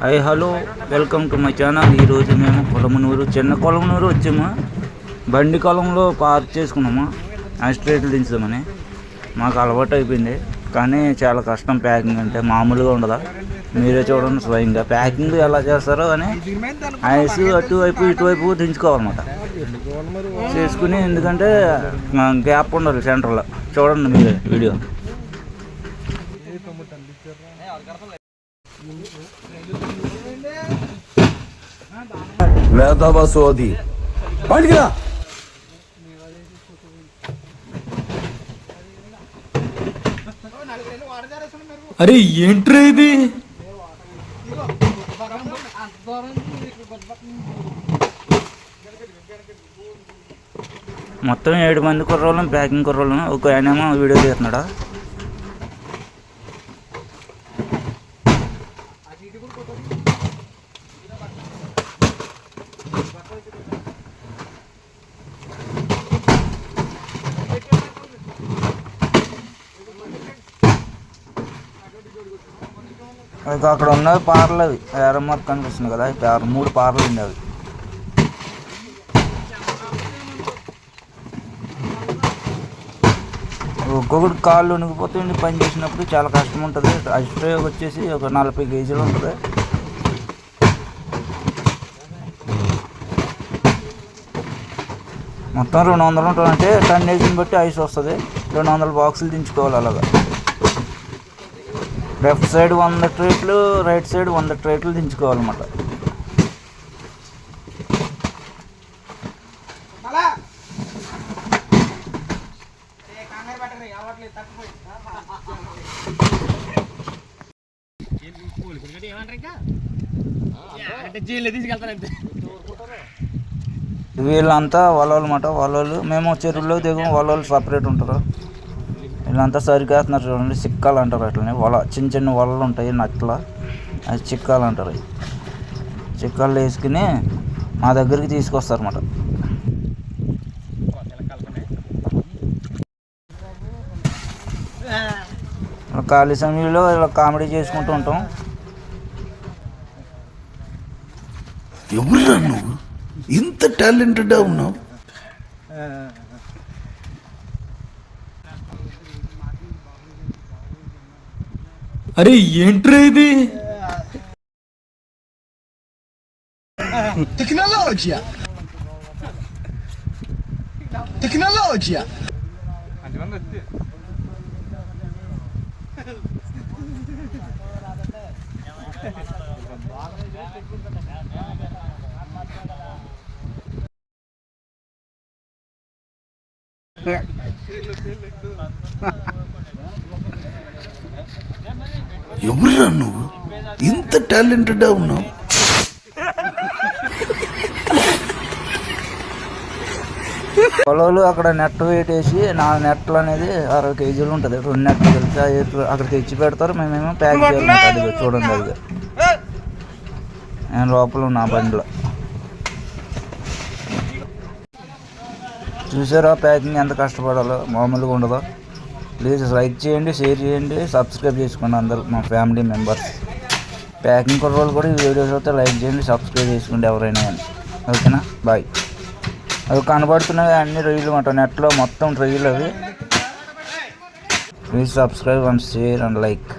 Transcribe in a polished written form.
Hi hello welcome to my channel. ఈరోజు మేము కొలమనూరు చిన్న కొలమనూరు వచ్చాము. బండి కొలంలో పార్క్ చేసుకున్నాము స్ట్రేట్లు దించుదామని. మాకు అలవాటు అయిపోయింది, కానీ చాలా కష్టం. ప్యాకింగ్ అంటే మామూలుగా ఉండదా. మీరే చూడండి స్వయంగా ప్యాకింగ్ ఎలా చేస్తారో అని. ఐస్ అటువైపు ఇటువైపు దించుకోవాలన్నమాట చేసుకుని, ఎందుకంటే గ్యాప్ ఉండాలి సెంటర్లో. చూడండి మీరే వీడియో. వేదవసోది బయటికి రా. అరే ఏంట్రా ఇది? మొత్తం 7 మంది కుర్రోళ్ళం, ప్యాకింగ్ కుర్రోళ్ళం. ఒక ఆయనేమో వీడియో తీస్తున్నాడా. అక్కడ ఉన్నవి పార్లు, అవి ఏరమ్మకు కనిపిస్తుంది కదా, 3 పార్లు ఉంది. అవి ఒక్కొక్కటి కాళ్ళు ఉనికిపోతే పని చేసినప్పుడు చాలా కష్టం ఉంటుంది. అస్ట్రే వచ్చేసి ఒక 40 కేజీలు ఉంటుంది. మొత్తం 200 ఉంటుంది. అంటే టన్నేజీని బట్టి ఐస్ వస్తుంది. 200 బాక్సులు దించుకోవాలి అలాగా. లెఫ్ట్ సైడ్ 100 ట్రేట్లు, రైట్ సైడ్ 100 ట్రేట్లు దించుకోవాలన్నమాట. వీళ్ళంతా వలలు అన్నమాట. వలలు మేము చెరువుల్లో దిగం, వలలు సపరేట్ ఉంటారు. వీళ్ళంతా సరికేస్తున్నారు చూడండి. చిక్కాలు అంటారు అట్లనే. చిన్న చిన్న వలలు ఉంటాయి నట్ల, అది చిక్కాలు అంటారు. చిక్కాలు వేసుకుని మా దగ్గరికి తీసుకొస్తారు అన్నమాట. ఖాళీ సమయంలో ఇలా కామెడీ చేసుకుంటూ ఉంటాం. ఎవరురా నువ్వు? ఇంత టాలెంటెడ్గా ఉన్నావు. అరే ఏంట్రా ఇది? టెక్నాలజీయా టెక్నాలజీయా ఎవరురా నువ్వు? ఇంత టాలెంటెడ్గా ఉన్నావు. పొలాలు అక్కడ నెట్ వేటేసి, నా నెట్లు అనేది 60 కేజీలు ఉంటుంది. 2 నెట్లు కలిసి అక్కడ తెచ్చి పెడతారు. మేమేమో ప్యాక్ చేయాలన్నమాట. అదిగా చూడండి, అదిగా నేను లోపల నా బండిలో. చూసారా ప్యాకింగ్ ఎంత కష్టపడాలో, మామూలుగా ఉండదు. ప్లీజ్ లైక్ చేయండి, షేర్ చేయండి, సబ్స్క్రైబ్ చేసుకోండి అందరూ మా ఫ్యామిలీ మెంబర్స్. ప్యాకింగ్ కుర్రోళ్ళు కూడా ఈ వీడియోస్ అయితే లైక్ చేయండి, సబ్స్క్రైబ్ చేసుకోండి ఎవరైనా అని. ఓకేనా, బాయ్. అవి కనబడుతున్నవి అన్ని రొయ్యలు అన్నమాట. నెట్లో మొత్తం రొయ్యలు అవి. Please subscribe and share and like.